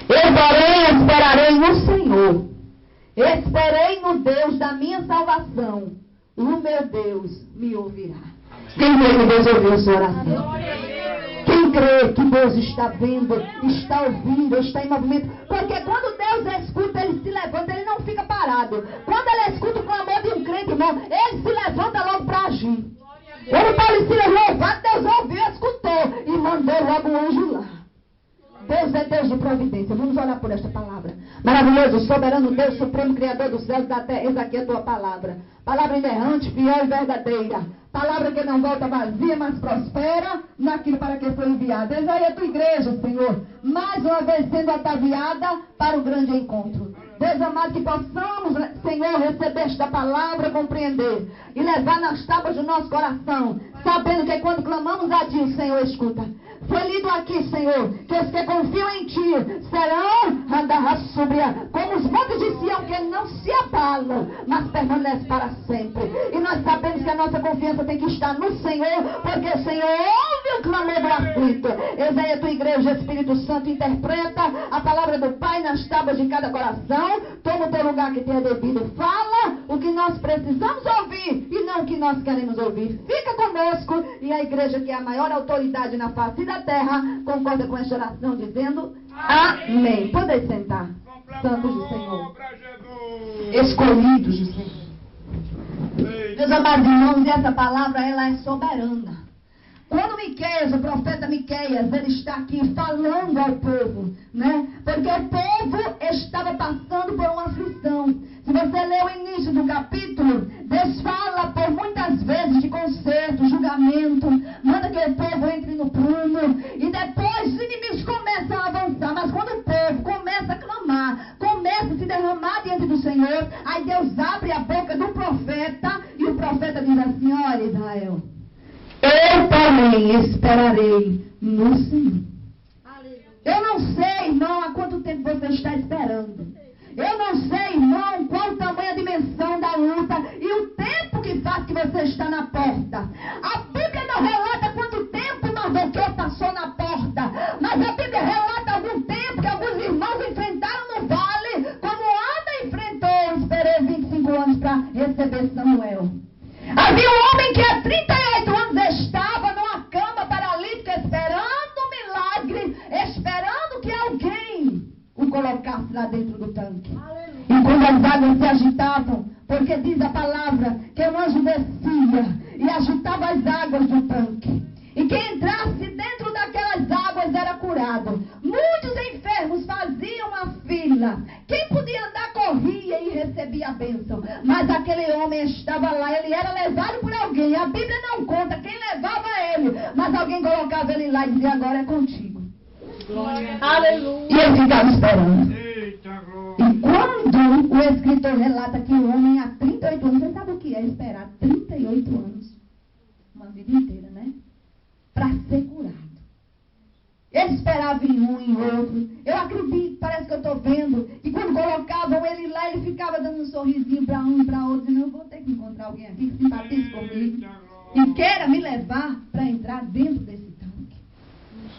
Eu, porém, esperarei no Senhor. Esperei no Deus da minha salvação. O meu Deus me ouvirá. Quem crê que Deus ouviu a sua oração? Quem crê que Deus está vendo, está ouvindo, está em movimento? Porque quando Deus escuta, Ele se levanta, Ele não fica parado. Quando Ele escuta o clamor de um crente, irmão, Ele se levanta logo para agir. Ele parecia louvado, Deus ouviu, escutou e mandou logo o anjo lá. Deus é Deus de providência. Vamos olhar por esta palavra. Maravilhoso, soberano Deus, supremo Criador dos céus e da terra. Eis aqui a tua palavra. Palavra inerrante, fiel e verdadeira. Palavra que não volta vazia, mas prospera naquilo para que foi enviada. Eis aí a tua igreja, Senhor. Mais uma vez sendo ataviada para o grande encontro. Deus amado, que possamos, Senhor, receber esta palavra, compreender e levar nas tábuas do nosso coração, sabendo que quando clamamos a Ti, o Senhor escuta. Foi lido aqui, Senhor, que os que confiam em Ti serão como os montes de Sião, que não se abalam, mas permanecem para sempre. E nós sabemos que a nossa confiança tem que estar no Senhor, porque o Senhor ouve o clamor do aflito. Eis aí a tua igreja, Espírito Santo, interpreta a palavra do Pai nas tábuas de cada coração. Toma o teu lugar que te é devido. Fala o que nós precisamos ouvir e não o que nós queremos ouvir. Fica conosco, e a igreja, que é a maior autoridade na face da terra, concorda com esta oração dizendo amém. Podem sentar, santos do Senhor, escolhidos do Senhor. Meus amados irmãos, essa palavra, ela é soberana. Quando Miqueias, o profeta Miqueias, ele está aqui falando ao povo, né? Porque o povo estava passando por uma aflição. Se você ler o início do capítulo, Deus fala por muitas vezes de conserto, julgamento, manda que o povo entre no prumo, e depois os inimigos começam a avançar. Mas quando o povo começa a clamar, começa a se derramar diante do Senhor, aí Deus abre a boca do profeta, e o profeta diz assim: olha, Israel, eu também esperarei no Senhor. Eu não sei, irmão, há quanto tempo você está esperando. Eu não sei, irmão, qual o tamanho, a dimensão da luta e o tempo que faz que você está na porta. A Bíblia não relata quanto tempo Mardoqueu passou na porta, mas a Bíblia relata algum tempo que alguns irmãos enfrentaram no vale, como Ana enfrentou. Esperou 25 anos para receber Samuel. Havia um homem que há 38 anos estava numa cama paralítica, esperando um milagre, esperando que alguém o colocasse lá dentro do tanque. E quando as águas se agitavam, porque diz a palavra que o anjo descia e agitava as águas do tanque, e quem entrasse dentro daquelas águas era curado. Muitos enfermos faziam a fila. Quem podia andar corria e recebia a bênção. Mas aquele homem estava lá, ele era levado por alguém. A Bíblia não conta quem levava ele, mas alguém colocava ele lá e dizia: agora é contigo. Aleluia. E ele ficava esperando. E quando o escritor relata que o homem há 38 anos, você sabe o que é esperar 38 anos? Uma vida inteira, né? Para ser curado. Ele esperava em um, em outro. Eu acredito, parece que eu estou vendo, que quando colocavam ele lá, ele ficava dando um sorrisinho para um e para outro, dizendo: eu vou ter que encontrar alguém aqui que simpatize comigo e queira me levar para entrar dentro desse tanque.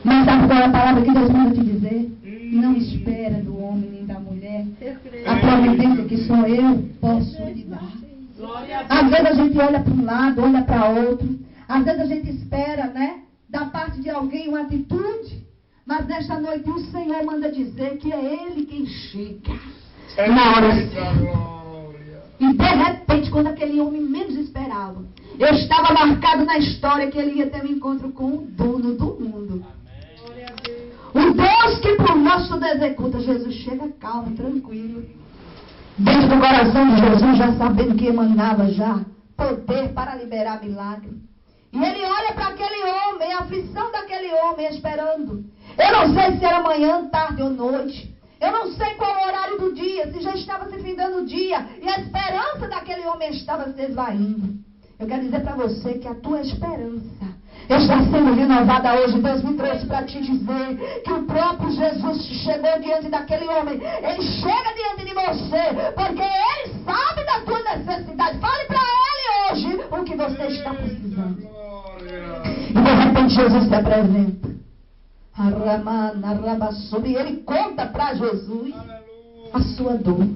Mas sabe qual é a palavra que Deus manda te dizer? Não espera do homem nem da mulher a providência que só eu posso lhe dar. Às vezes a gente olha para um lado, olha para outro. Às vezes a gente espera, né, da parte de alguém uma atitude. Mas nesta noite o Senhor manda dizer que é Ele quem chega na hora certa. E de repente, quando aquele homem menos esperava, eu estava marcado na história que ele ia ter um encontro com o dono do mundo. O Deus que por nós tudo executa. Jesus chega calmo, tranquilo, dentro do coração de Jesus, já sabendo que emanava já poder para liberar milagre. E ele olha para aquele homem, a aflição daquele homem, esperando. Eu não sei se era manhã, tarde ou noite. Eu não sei qual o horário do dia, se já estava se findando o dia e a esperança daquele homem estava se esvaindo. Eu quero dizer para você que a tua esperança está sendo renovada hoje. Deus me trouxe para te dizer que o próprio Jesus chegou diante daquele homem. Ele chega diante de você porque Ele sabe da tua necessidade. Fale para Ele hoje o que você está precisando. E de repente Jesus se apresenta. E ele conta para Jesus a sua dor.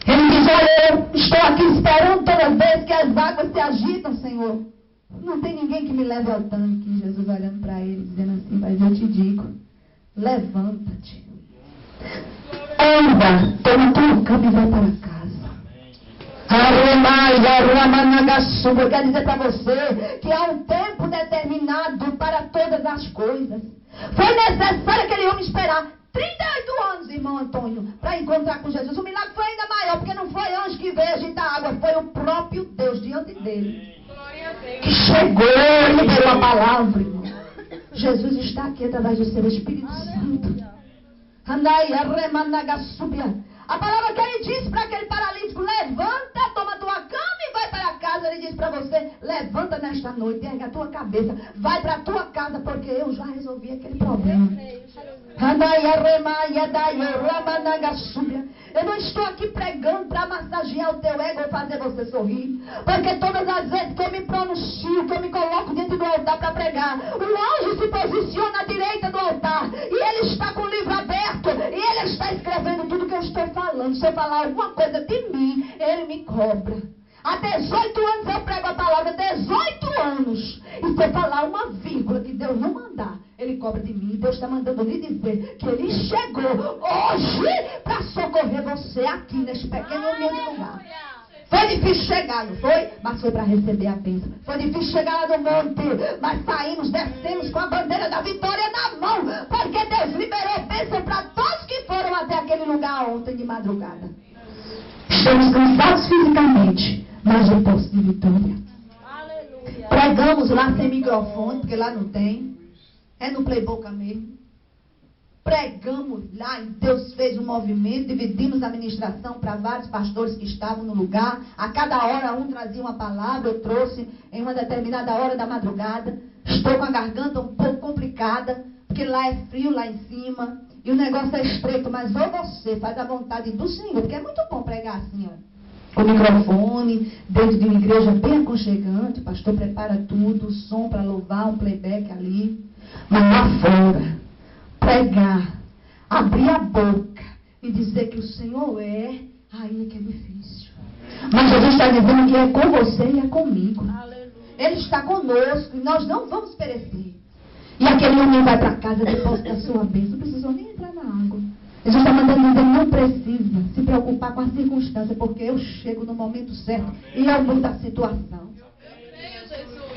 Ele diz: olha, eu estou aqui esperando todas as vezes que as águas se agitam, Senhor. Não tem ninguém que me leve ao tanque. Jesus olhando para ele, dizendo assim: mas eu te digo, levanta-te, anda, toma tua cama e vai para casa. Eu quero dizer para você que há um tempo determinado para todas as coisas. Foi necessário aquele homem esperar 38 anos, irmão Antônio, para encontrar com Jesus. O milagre foi ainda maior, porque não foi anjo que veio agitar a água, foi o próprio Deus diante dele que chegou e liberou a palavra, irmão. Jesus está aqui através do seu Espírito Santo. A palavra que ele disse para aquele paralítico: levanta, toma tua cama e vai para casa. Ele diz para você: levanta nesta noite, erga a tua cabeça, vai para a tua casa, porque eu já resolvi aquele problema. Eu não estou aqui pregando para massagear o teu ego ou fazer você sorrir, porque todas as vezes que eu me pronuncio, que eu me coloco dentro do altar para pregar, o anjo se posiciona à direita do altar e ele está com o livro aberto e ele está escrevendo tudo que eu estou falando. Se eu falar alguma coisa de mim, ele me cobra. Há 18 anos eu prego a palavra, 18 anos. E se eu falar uma vírgula que Deus não mandar, ele cobra de mim. Deus está mandando lhe dizer que ele chegou hoje para socorrer você aqui neste pequeno e humilde lugar. Foi difícil chegar, não foi? Mas foi para receber a bênção. Foi difícil chegar lá no monte, mas saímos, descemos com a bandeira da vitória na mão, porque Deus liberou bênção para todos que foram até aquele lugar ontem de madrugada. Estamos cansados fisicamente, mas de posse de vitória. Aleluia. Pregamos lá sem microfone, porque lá não tem. É no Playboca mesmo. Pregamos lá, e Deus fez um movimento, dividimos a ministração para vários pastores que estavam no lugar. A cada hora um trazia uma palavra, eu trouxe em uma determinada hora da madrugada. Estou com a garganta um pouco complicada, porque lá é frio lá em cima, e o negócio é estreito, mas ou você faz a vontade do Senhor, porque é muito bom pregar assim, ó. Com o microfone, dentro de uma igreja bem aconchegante, o pastor prepara tudo, o som para louvar, um playback ali. Mas lá fora, pregar, abrir a boca e dizer que o Senhor é, aí é que é difícil. Mas Jesus está dizendo que é com você e é comigo. Ele está conosco e nós não vamos perecer. E aquele homem vai para casa depois da sua bênção, não precisou nem entrar na água. Jesus está mandando dizer: não precisa se preocupar com a circunstância, porque eu chego no momento certo e eu mudo a situação.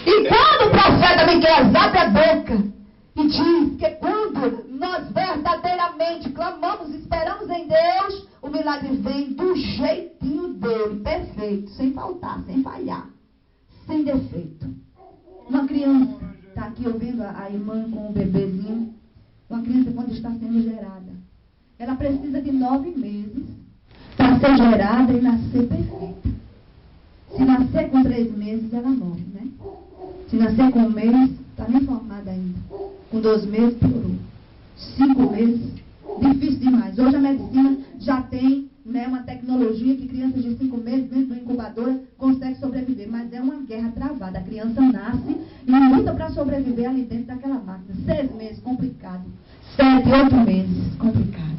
E quando o profeta Miqueias abre a boca e diz que quando nós verdadeiramente clamamos e esperamos em Deus, o milagre vem do jeitinho dele, perfeito, sem faltar, sem falhar, sem defeito. Uma criança está aqui ouvindo a irmã com o bebezinho. Uma criança, quando está sendo gerada, ela precisa de 9 meses para ser gerada e nascer perfeita. Se nascer com 3 meses, ela morre, né? Se nascer com 1 mês, está nem formada ainda. Com 2 meses, piorou. 5 meses, difícil demais. Hoje a medicina já tem, né, uma tecnologia que crianças de 5 meses dentro do incubador conseguem sobreviver. Mas é uma guerra travada. A criança nasce e luta para sobreviver ali dentro daquela máquina. 6 meses, complicado. 7, 8 meses, complicado.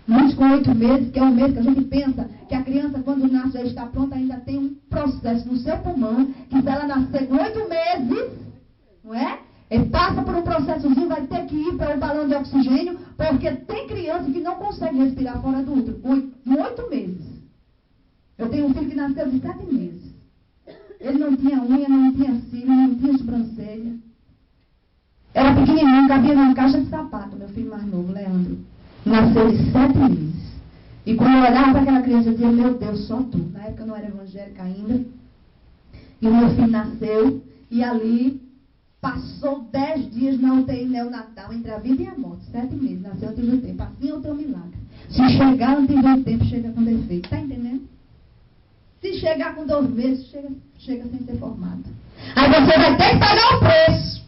Muitos com 8 meses, que é um mês que a gente pensa que a criança, quando nasce, já está pronta, ainda tem um processo no seu pulmão, que se ela nascer com 8 meses, não é? Ele passa por um processozinho, vai ter que ir para o balão de oxigênio, porque tem criança que não consegue respirar fora do útero, com 8 meses. Eu tenho um filho que nasceu de 7 meses. Ele não tinha unha, não tinha cílio, não tinha sobrancelha. Era pequenininho, cabia numa caixa de sapato, meu filho mais novo, Leandro. Nasceu de 7 meses. E quando eu olhava para aquela criança, eu dizia: meu Deus, só tu. Na época eu não era evangélica ainda. E o meu filho nasceu, e ali passou 10 dias na UTI neonatal, entre a vida e a morte. 7 meses, nasceu antes do tempo. Assim é o teu milagre. Se chegar antes do tempo, chega com defeito. Está entendendo? Se chegar com 2 meses, chega sem ser formado. Aí você vai ter que pagar o preço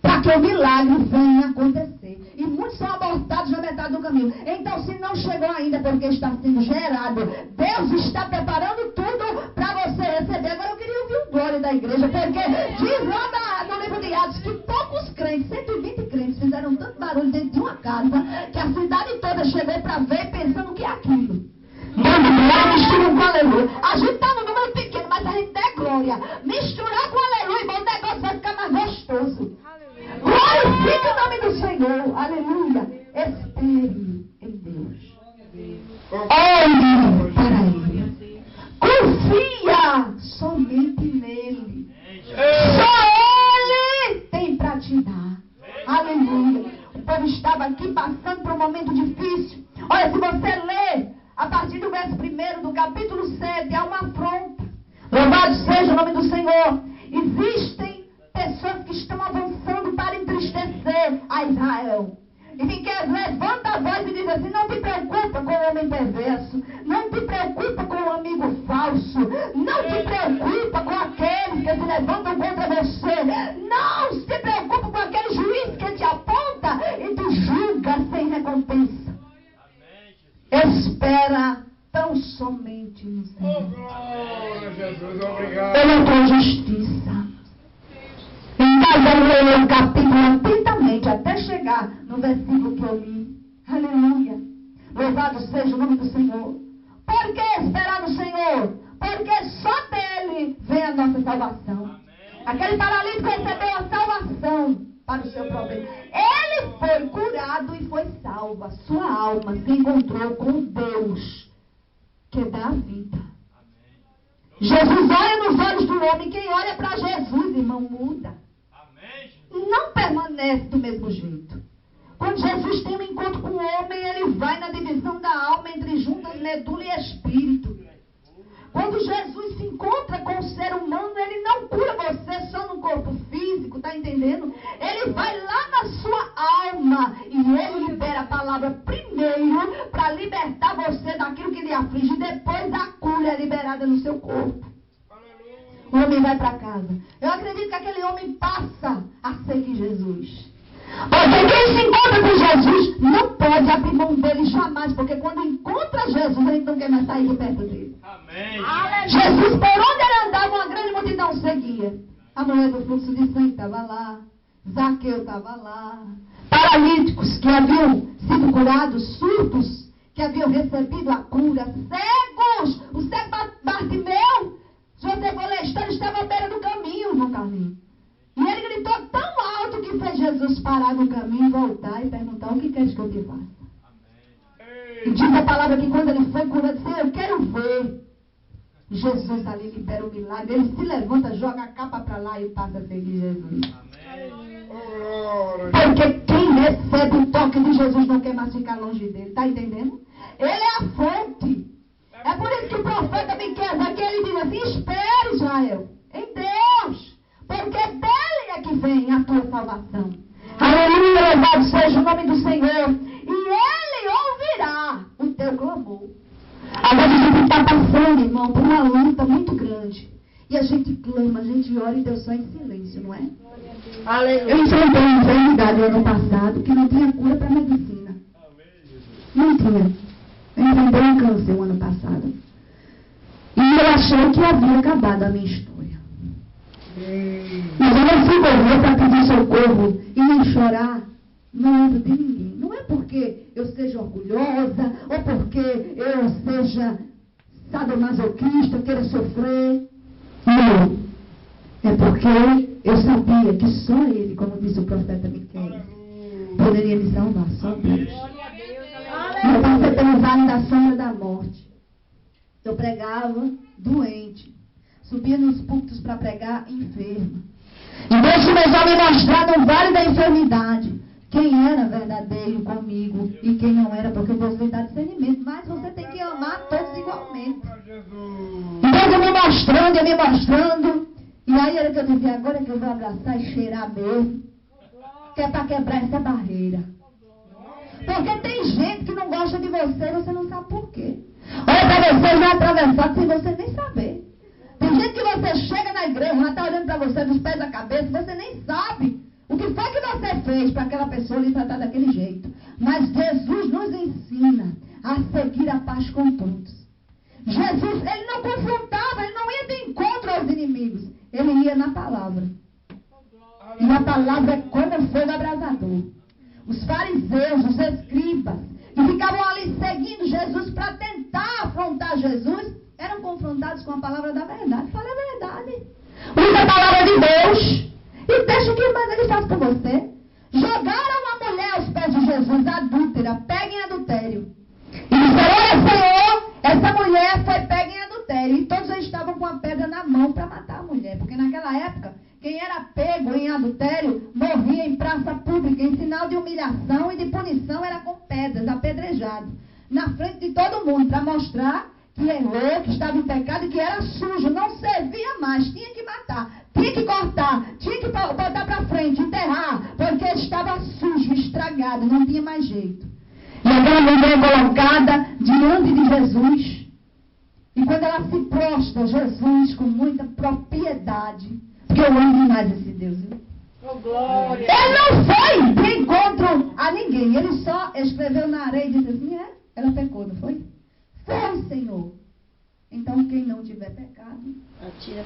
para que o milagre venha acontecer. E muitos são abortados na metade do caminho. Então, se não chegou ainda, porque está sendo gerado, Deus está preparando tudo para você receber. Agora eu queria ouvir o glória da igreja, porque diz lá no livro de Atos que poucos crentes, 120 fizeram tanto barulho dentro de uma casa que a cidade toda chegou para ver pensando o que é aquilo. Misturam com aleluia. A gente está no número pequeno, mas a gente der glória. Misturar com aleluia, irmão, o negócio vai ficar mais gostoso. Glorifique o nome do Senhor. Aleluia. Espere em Deus. Olhe para Ele. Confia somente nele. Só Ele tem para te dar. Aleluia. O povo estava aqui passando por um momento difícil. Olha, se você ler a partir do verso 1 do capítulo 7, há uma afronta. Louvado seja o nome do Senhor. Existem pessoas que estão avançando para entristecer a Israel. E Miqueias levanta a voz e diz assim: não te preocupa com o homem perverso, não te preocupa com o amigo falso, não te preocupa com aqueles que se levantam contra você, não se preocupa com aquele juiz que te aponta e te julga sem recompensa. Espera tão somente no Senhor. Ele é tua justiça. Então vamos ler o capítulo atentamente até chegar no versículo que eu li. Aleluia. Louvado seja o nome do Senhor. Por que esperar no Senhor? Porque só dele vem a nossa salvação. Aquele paralítico recebeu a salvação para o seu problema. Ele foi curado e foi salvo. A sua alma se encontrou com Deus que dá a vida. Jesus olha nos olhos do homem. Quem olha para Jesus, irmão, muda. Não permanece do mesmo jeito. Quando Jesus tem um encontro com o homem, ele vai na divisão da alma entre juntas, medula e espírito. Quando Jesus se encontra com o ser humano, ele não cura você só no corpo físico, tá entendendo? Ele vai lá na sua alma e ele libera a palavra primeiro para libertar você daquilo que lhe aflige. Depois a cura é liberada no seu corpo. O homem vai para casa. Eu acredito que aquele homem passa a seguir Jesus. Porque quem se encontra com Jesus não pode abrir mão dele jamais. Porque quando encontra Jesus, ele não quer mais sair de perto dele. Amém. Jesus, por onde ele andava, uma grande multidão seguia. A mulher do fluxo de sangue estava lá. Zaqueu estava lá. Paralíticos que haviam sido curados, surdos que haviam recebido a cura, cegos. O cego Bartimeu, se você for ler a história, estava à beira do caminho, no caminho. E ele gritou tão alto que fez Jesus parar no caminho, voltar e perguntar: o que queres que eu te faça? E diz a palavra que quando ele foi curado, disse: eu quero ver. Jesus ali libera o milagre. Ele se levanta, joga a capa para lá e passa a seguir Jesus. Porque quem recebe o toque de Jesus não quer mais ficar longe dele. Está entendendo? Ele é a fonte. É por isso que o profeta Miqueias aqui, ele diz assim: espere, Israel, em Deus, porque dele é que vem a tua salvação. Aleluia, louvado seja o nome do Senhor. E ele ouvirá o teu clamor. Agora a gente está passando, irmão, por uma luta muito grande. E a gente clama, a gente ora e Deus só em silêncio, não é? Aleluia. Eu enfrentei uma enfermidade no ano passado que não tinha cura para medicina. Não tinha. Eu enfrentei um câncer o ano passado. E eu achei que havia acabado a minha história. Mas eu não fui correr para pedir socorro e nem chorar no ombro de ninguém. Não é porque eu seja orgulhosa ou porque eu seja sadomasoquista, queira sofrer. Não. É porque eu sabia que só Ele, como disse o profeta Miqueias, poderia me salvar. Só Deus. Eu passei pelo vale da sombra da morte. Eu pregava doente. Subia nos púlpitos para pregar enferma. E Deus começou a me mostrar no vale da enfermidade quem era verdadeiro comigo e quem não era, porque Deus lhe dá discernimento, mas você tem que amar todos igualmente. E Deus ia me mostrando, e aí era que eu dizia: agora é que eu vou abraçar e cheirar mesmo, que é para quebrar essa barreira. Porque tem gente que não gosta de você, você não sabe por quê. Olha para você já atravessado sem você nem saber. Tem gente que você chega na igreja, ela está olhando para você dos pés da cabeça, você nem sabe o que foi que você fez para aquela pessoa lhe tratar daquele jeito. Mas Jesus nos ensina a seguir a paz com todos. Jesus, ele não confrontava, ele não ia de encontro aos inimigos. Ele ia na palavra. E a palavra é como fogo abrasador. os fariseus, os escribas, que ficavam ali seguindo Jesus para tentar afrontar Jesus, eram confrontados com a palavra da verdade. Fala a verdade. Usa a palavra de Deus. E deixa o que mais ele faz com você. Jogaram a mulher aos pés de Jesus, adúltera, pega em adultério. E disseram: olha, Senhor, essa mulher foi pega em adultério. E todos eles estavam com a pedra na mão para matar a mulher. Porque naquela época, quem era pego em adultério morria em praça pública, em sinal de humilhação e de punição, era com pedras, apedrejado, na frente de todo mundo, para mostrar que errou, que estava em pecado e que era sujo, não servia mais, tinha que matar, tinha que cortar, tinha que botar para frente, enterrar, porque estava sujo, estragado, não tinha mais jeito. E aquela mulher colocada diante de Jesus, e quando ela se prostra, Jesus, com muita propriedade, porque eu amo demais esse Deus, viu? Oh, glória. Ele não foi de encontro a ninguém, ele só escreveu na areia e disse assim: ela pecou, não foi? Foi, Senhor. Então, quem não tiver pecado, atira a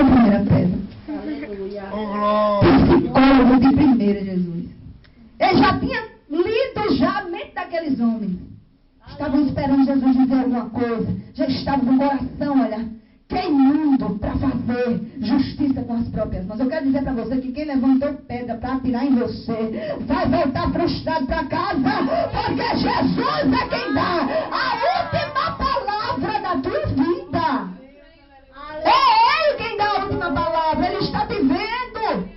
primeira pedra. Aleluia. Psicólogo de primeira, Jesus. Ele já tinha lido já a mente daqueles homens. Estavam esperando Jesus dizer alguma coisa. Já estavam com o coração, olha, queimando para fazer justiça com as próprias mãos. Eu quero dizer para você que quem levantou pedra para atirar em você vai voltar frustrado para casa, porque Jesus é quem dá a última palavra da tua vida. É Ele quem dá a última palavra. Ele está te vendo.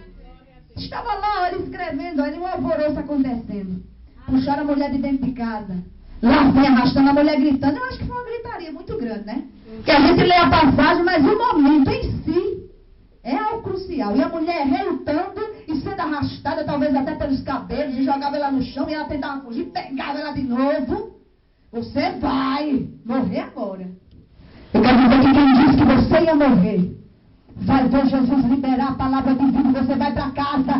Estava lá, ele escrevendo, olha, um alvoroço acontecendo. Puxaram a mulher de dentro de casa. Lá vem arrastando a mulher gritando. Eu acho que foi uma gritaria muito grande, né? Que a gente lê a passagem, mas o momento em si é algo crucial. E a mulher relutando e sendo arrastada, talvez até pelos cabelos, e jogava ela no chão, e ela tentava fugir, pegava ela de novo. Você vai morrer agora. Eu quero dizer que quem disse que você ia morrer, vai ver Jesus liberar a palavra de vida e você vai para casa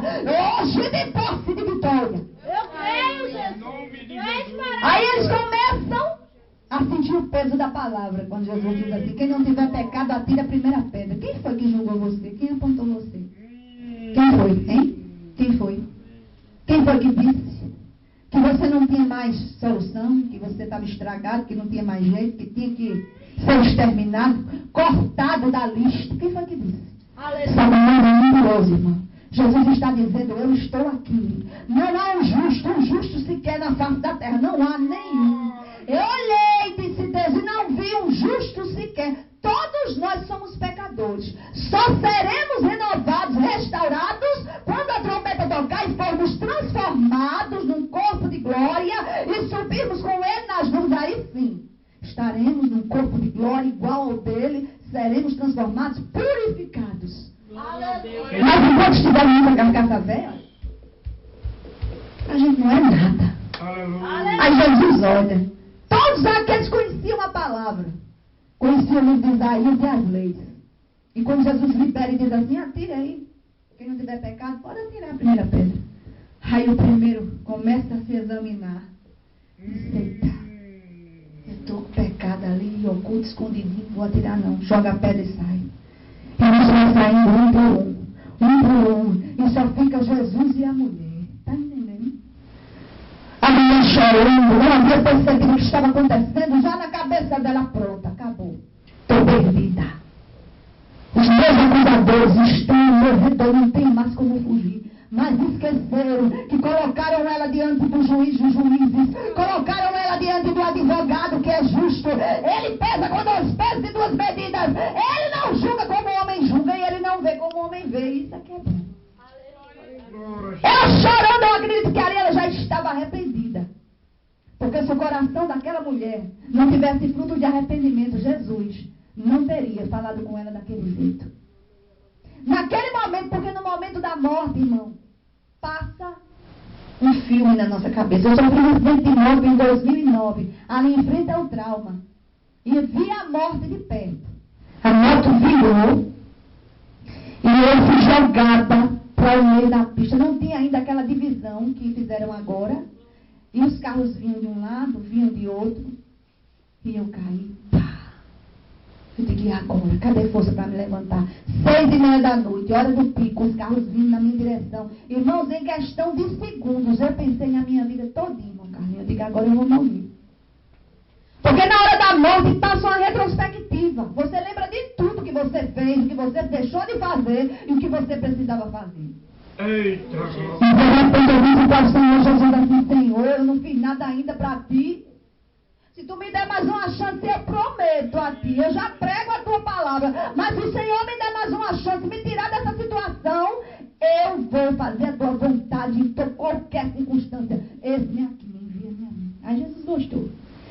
hoje de posse de vitória. Eu creio, Jesus. Aí eles começam a sentir o peso da palavra. Quando Jesus diz assim: quem não tiver pecado, atira a primeira pedra. Quem foi que julgou você? Quem apontou você? Quem foi, hein? Quem foi? Quem foi que disse que você não tinha mais solução, que você estava estragado, que não tinha mais jeito, que tinha que ser exterminado, cortado da lista? Quem foi que disse? Essa mulher é mentirosa, irmão. Jesus está dizendo: eu estou aqui. Não há um justo sequer na face da terra. Não há nenhum. Eu olhei, disse Deus, e não vi um justo sequer. Todos nós somos pecadores. Só seremos renovados, restaurados, quando a trombeta tocar e formos transformados num corpo de glória e subirmos com Ele nas nuvens. Aí sim, estaremos num corpo de glória igual ao dele. Seremos transformados, purificados. Mas enquanto estivermos nessa carcaça velha, a gente não é nada. Aí Jesus olha. Todos aqueles conheciam a palavra, conheciam o livro de Isaías e as leis. E quando Jesus libera e diz assim: atire aí, quem não tiver pecado, pode atirar a primeira pedra. Aí o primeiro começa a se examinar. Eita, eu estou com pecado ali, oculto, escondidinho, vou atirar não. Joga a pedra e sai. E eles vão saindo um por um. E só fica Jesus e a mulher. Está entendendo? A mulher chorando, não havia percebido o que estava acontecendo, já na cabeça dela, pronto, acabou. Estou perdida. Os meus acusadores estão ao meu redor, não tem mais como fugir. Mas esqueceram que colocaram ela diante do juiz dos juízes, colocaram ela diante do advogado que é justo. Ele pesa com 2 pesos e 2 medidas. Ele não julga como o homem julga e ele não vê como o homem vê. Isso aqui é bom. Ela chorando, eu acredito que ali ela já estava arrependida. Porque se o coração daquela mulher não tivesse fruto de arrependimento, Jesus não teria falado com ela daquele jeito. Naquele momento, porque no momento da morte, irmão, passa um filme na nossa cabeça. Eu sofri um acidente de moto em 2009. Ali em frente ao trauma. E vi a morte de perto. A moto virou. E eu fui jogada para o meio da pista. Não tinha ainda aquela divisão que fizeram agora. E os carros vinham de um lado, vinham de outro. E eu caí. Pá. Eu digo, e agora? Cadê força para me levantar? 6:30 da noite, hora do pico, os carros vindo na minha direção. Irmãos, em questão de segundos, eu pensei na minha vida todinha, irmão Carlinhos. Eu digo, agora eu vou morrer. Porque na hora da morte passa uma retrospectiva. Você lembra de tudo que você fez, o que você deixou de fazer e o que você precisava fazer. Eita, E de repente eu disse para o Senhor Jesus assim, Senhor, eu não fiz nada ainda para ti. Se tu me der mais uma chance, eu prometo a ti. Eu já prego a tua palavra. Mas se o Senhor me der mais uma chance, me tirar dessa situação, eu vou fazer a tua vontade em qualquer circunstância. Esse aqui me envia. Aí Jesus gostou.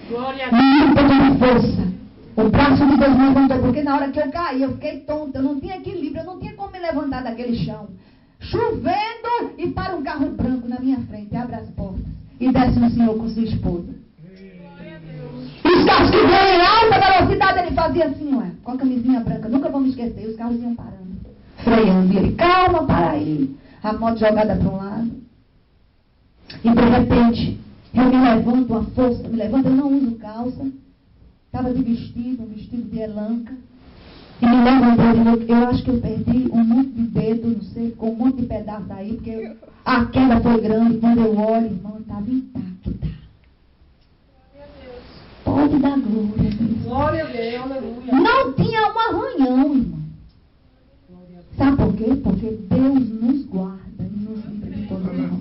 Glória a Me deu força. O braço de Deus me levantou, porque na hora que eu caí, eu fiquei tonta. Eu não tinha equilíbrio, eu não tinha como me levantar daquele chão. Chovendo e para um carro branco na minha frente. Abre as portas e desce o Senhor com sua esposa. Os carros que vinham em alta velocidade, ele fazia assim, ué, com a camisinha branca. Nunca vou me esquecer. Os carros iam parando, freando. E ele, calma, para aí. A moto jogada para um lado. E de repente, eu me levanto, uma força me levanta. Eu não uso calça. Estava de vestido, um vestido de elanca. E me levantei, eu acho que eu perdi um monte de dedo, não sei, ficou um monte de pedaço aí, porque a queda foi grande. Quando eu olho, irmão, estava intacta. Pode dar glória a Deus. Glória a Deus, aleluia. Não tinha um arranhão, irmão. Sabe por quê? Porque Deus nos guarda e nos livra de todo mal.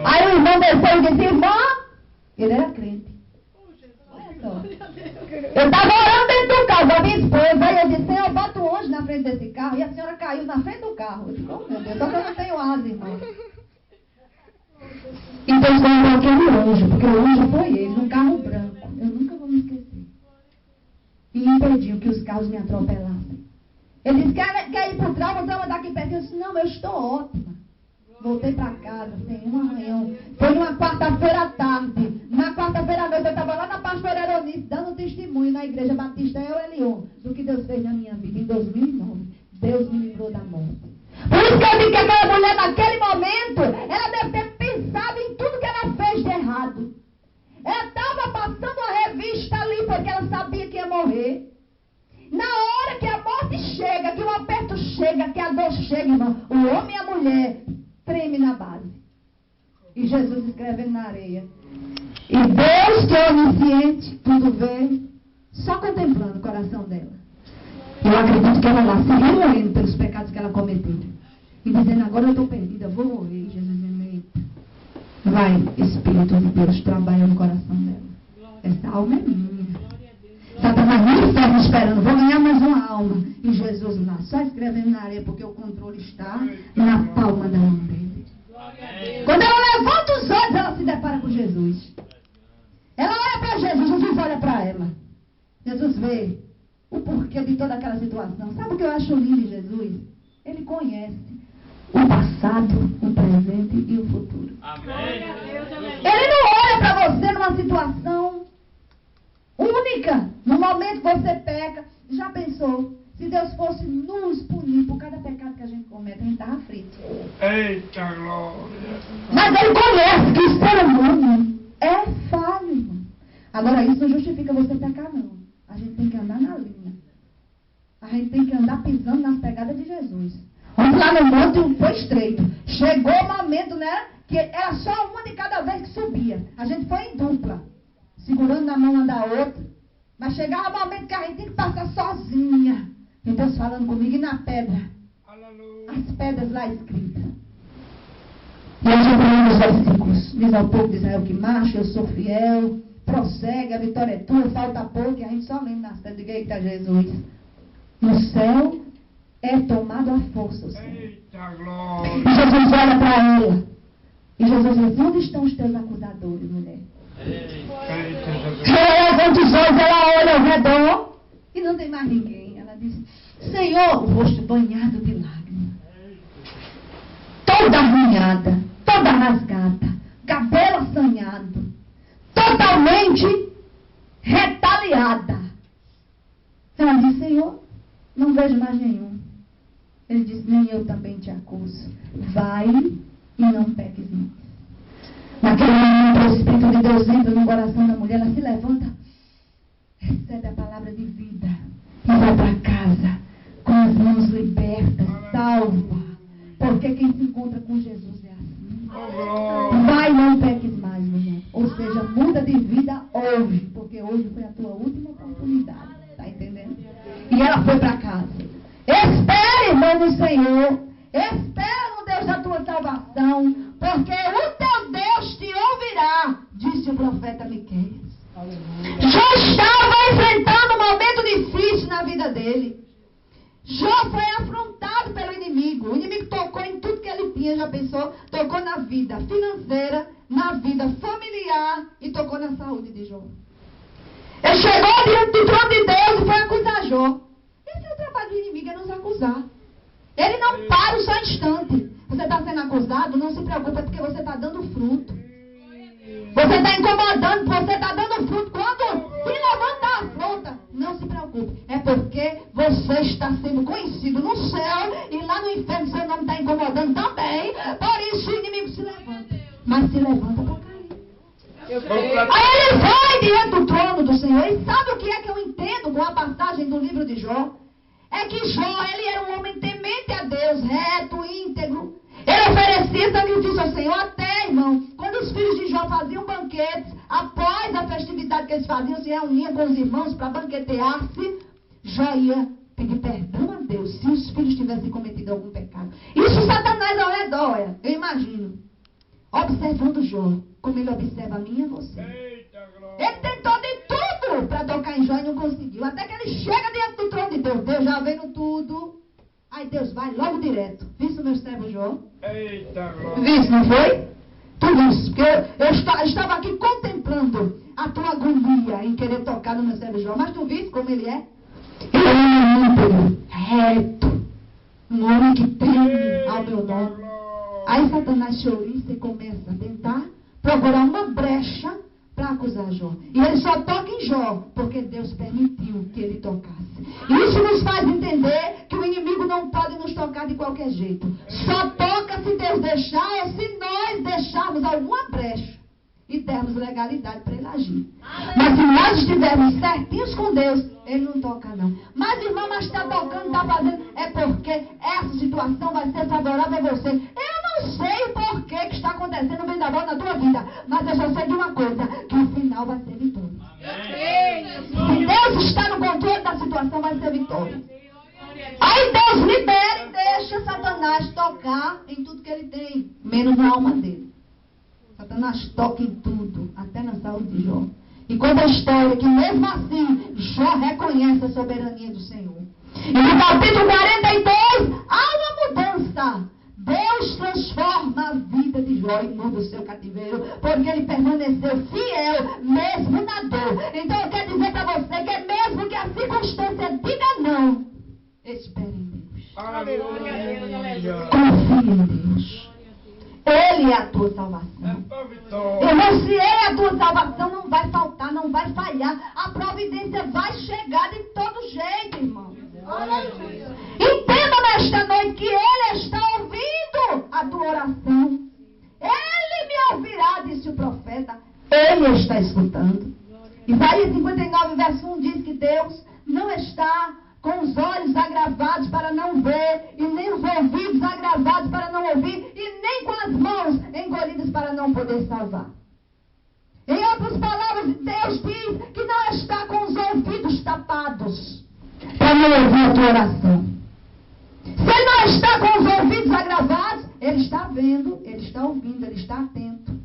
Aí o irmão desceu e disse, irmã, ele era crente. Olha só. Eu estava orando dentro do carro da minha esposa, aí eu disse, Senhor, bota um anjo na frente desse carro, e a senhora caiu na frente do carro. Eu disse, oh meu Deus, só que eu não tenho asa, irmão. E Deus mandou aquele anjo, porque o anjo foi ele, num carro branco. Eu nunca vou me esquecer. E impediu que os carros me atropelassem. Ele disse, quer ir por trás, você vai daqui perto. Eu disse, não, eu estou ótima. Voltei para casa, sem um arranhão. Foi numa quarta-feira à tarde. Na quarta-feira à noite, eu estava lá na pastora Eronice, dando testemunho na igreja Batista El Elion, do que Deus fez na minha vida. Em 2009, Deus me livrou da morte. Por isso que eu digo que aquela mulher, naquele momento, ela deve ter pensado em tudo que ela fez de errado. Ela estava passando uma revista ali, porque ela sabia que ia morrer. Na hora que a morte chega, que o aperto chega, que a dor chega, irmão, o homem e a mulher treme na base. E Jesus escrevendo na areia. E Deus, que é onisciente, tudo vê, só contemplando o coração dela. Eu acredito que ela lá se remoendo pelos pecados que ela cometeu. E dizendo, agora eu estou perdida, vou morrer. Jesus dizendo, eita. Vai, Espírito de Deus, trabalha no coração dela. Essa alma é minha. Satanás no inferno esperando, vou ganhar mais uma alma. E Jesus lá, só escrevendo na areia, porque o controle está na palma da mão dele. Quando ela levanta os olhos, ela se depara com Jesus. Ela olha para Jesus, Jesus olha para ela. Jesus vê o porquê de toda aquela situação. Sabe o que eu acho lindo em Jesus? Ele conhece o passado, o presente e o futuro. Amém. Ele não olha para você numa situação única, no momento que você peca. Já pensou? Se Deus fosse nos punir por cada pecado que a gente comete, a gente estava frito. Eita glória. Mas Ele conhece que o ser humano é falho, irmão. Agora, isso não justifica você pecar, não. A gente tem que andar na linha. A gente tem que andar pisando nas pegadas de Jesus. Vamos lá no monte, foi estreito. Chegou o momento, né? Que era só uma de cada vez que subia. A gente foi em dupla, segurando na mão uma da outra. Mas chegava o momento que a gente tinha que passar sozinha. E Deus falando comigo, e na pedra, as pedras lá escritas. E a gente lê nos versículos. Diz ao povo de Israel que marcha, eu sou fiel. Prossegue, a vitória é tua, falta pouco. E a gente só lembra nas pedras. Diga, eita Jesus. No céu é tomado a força, o Senhor. Eita glória. E Jesus olha para ela. E Jesus diz, onde estão os teus acusadores, mulher? Eita Jesus. Ela levanta os olhos, ela olha ao redor. E não tem mais ninguém. Ela diz, Senhor, o rosto banhado de lágrimas. Toda arranhada, toda rasgada, cabelo assanhado, totalmente retaliada. Ela diz, Senhor, não vejo mais nenhum. Ele disse, nem eu também te acuso. Vai e não peques mais. Naquele momento, o Espírito de Deus entra no coração da mulher, ela se levanta, recebe a palavra de vida. muda de vida hoje, porque hoje foi a tua última oportunidade. Está entendendo? E ela foi para casa. Espere, irmão, no Senhor. Espera no Deus da tua salvação, porque o teu Deus te ouvirá, disse o profeta Miqueias. Jó estava enfrentando um momento difícil na vida dele. Jó foi afrontado pelo inimigo. O inimigo tocou em tudo que ele tinha, já pensou? Tocou na vida financeira, na vida familiar e tocou na saúde de Jó. Ele chegou diante do trono de Deus e foi acusar Jó. Esse é o trabalho do inimigo, é nos acusar. Ele não para só um instante. Você está sendo acusado, não se preocupe, é porque você está dando fruto. Você está incomodando, você está dando fruto. Quando se levanta a afronta, não se preocupe. É porque você está sendo conhecido no céu e lá no inferno seu nome está incomodando também. Por isso o inimigo se levanta. Mas se levanta para cair. Aí ele vai diante do trono do Senhor. E sabe o que é que eu entendo com a passagem do livro de Jó? É que Jó, ele era um homem temente a Deus, reto, íntegro. Ele oferecia sacrifício ao Senhor até, irmão, quando os filhos de Jó faziam banquetes, após a festividade que eles faziam, se reuniam com os irmãos para banquetear-se, Jó ia pedir perdão a Deus se os filhos tivessem cometido algum pecado. Isso Satanás ao redor, eu imagino, observando Jó, como ele observa a mim e a você. Ele tentou de tudo para tocar em Jó e não conseguiu. Até que ele chega diante do trono de Deus. Deus já vendo tudo. Aí Deus vai logo direto. Viste o meu servo Jó? Eita, glória. Viste, não foi? Tudo isso. Porque eu estava aqui contemplando a tua agonia em querer tocar no meu servo Jó. Mas tu viste como ele é? Ele é um homem reto. Um homem que teme ao meu nome. Aí Satanás chouriça e começa a tentar procurar uma brecha para acusar Jó. E ele só toca em Jó porque Deus permitiu que ele tocasse. Isso nos faz entender que o inimigo não pode nos tocar de qualquer jeito. Só toca se Deus deixar, é se nós deixarmos alguma brecha e dermos legalidade para ele agir. Mas se nós estivermos certinhos com Deus, ele não toca não. Mas irmão, mas está tocando, está fazendo, é porque essa situação vai ser favorável a você. Eu não sei o porquê que está acontecendo bem da volta na tua vida, mas eu só sei de uma coisa, que o final vai ser vitória. Se Deus está no controle da situação, vai ser vitória. Aí Deus libera e deixa Satanás tocar em tudo que ele tem, menos na alma dele. Satanás toca em tudo, até na saúde de Jó. E conta a história que mesmo assim, Jó reconhece a soberania do Senhor. E no capítulo 42, há uma mudança. Deus transforma a vida de Jó e muda o seu cativeiro, porque ele permaneceu fiel, mesmo na dor. Então eu quero dizer para você que mesmo que a circunstância diga não, espere em Deus. Aleluia. Confie em Deus. Ele é a tua salvação. Irmão, se Ele é a tua salvação, não vai faltar, não vai falhar. A providência vai chegar de todo jeito, irmão. Entenda nesta noite que Ele está ouvindo a tua oração. Ele me ouvirá, disse o profeta. Ele está escutando. Isaías 59, verso 1 diz que Deus não está com os olhos agravados para não ver, e nem os ouvidos agravados para não ouvir, e nem com as mãos encolhidas para não poder salvar. Em outras palavras, Deus diz que não está com os ouvidos tapados para não ouvir a tua oração. Se Ele não está com os ouvidos agravados, Ele está vendo, Ele está ouvindo, Ele está atento.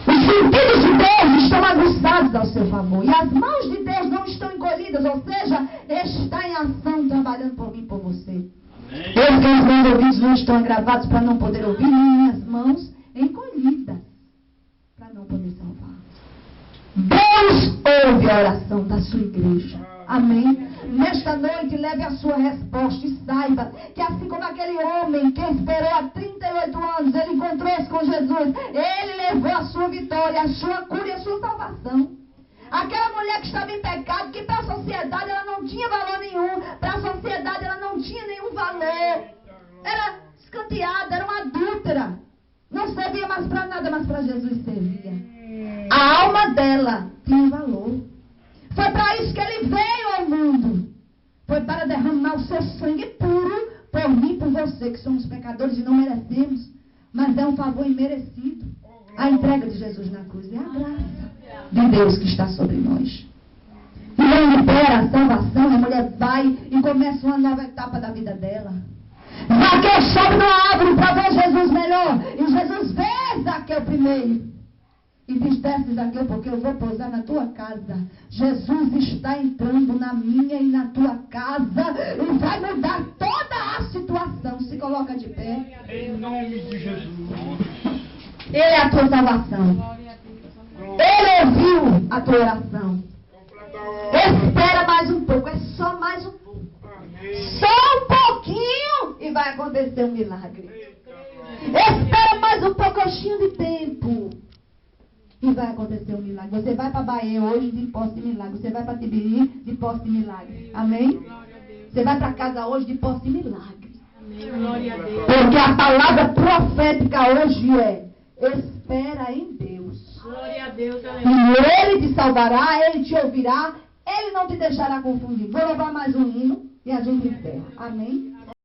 Os sentidos de Deus estão aguçados ao seu favor. E as mãos de Deus não estão encolhidas. Ou seja, está em ação, trabalhando por mim e por você. Eu que os meus ouvidos não estão agravados para não poder ouvir, nem as mãos encolhidas para não poder salvar. Deus ouve a oração da sua igreja. Amém? Nesta noite, leve a sua resposta e saiba que assim como aquele homem que esperou há 38 anos, ele encontrou-se com Jesus, ele levou a sua vitória, a sua cura e a sua salvação. Aquela mulher que estava em pecado, que para a sociedade ela não tinha valor nenhum, para a sociedade ela não tinha nenhum valor, era escanteada, era uma adúltera, não servia mais para nada, mas para Jesus servia. A alma dela tinha valor. Foi para isso que ele veio ao mundo. Foi para derramar o seu sangue puro por mim e por você, que somos pecadores e não merecemos. Mas é um favor imerecido. A entrega de Jesus na cruz é a graça de Deus que está sobre nós. E ele libera a salvação, a mulher vai e começa uma nova etapa da vida dela. Zaqueu sobe na árvore para ver Jesus melhor. E Jesus vê Zaqueu primeiro. E diz, desce Zaqueu, porque eu vou pousar na tua casa. Jesus está entrando na minha e na tua casa. E vai mudar toda a situação. Se coloca de pé. Em nome de Jesus. Ele é a tua salvação. Ele ouviu a tua oração. Espera mais um pouco. É só mais um pouco. Só um pouquinho e vai acontecer um milagre. Espera mais um pouquinho de tempo e vai acontecer um milagre. Você vai para Bahia hoje de posse de milagre. Você vai para Tibiri de posse de milagre. Amém? Você vai para casa hoje de posse de milagre. Porque a palavra profética hoje é: espera em Deus. Glória a Deus, E Ele te salvará, Ele te ouvirá, Ele não te deixará confundir. Vou louvar mais um hino e a gente encerra. Amém?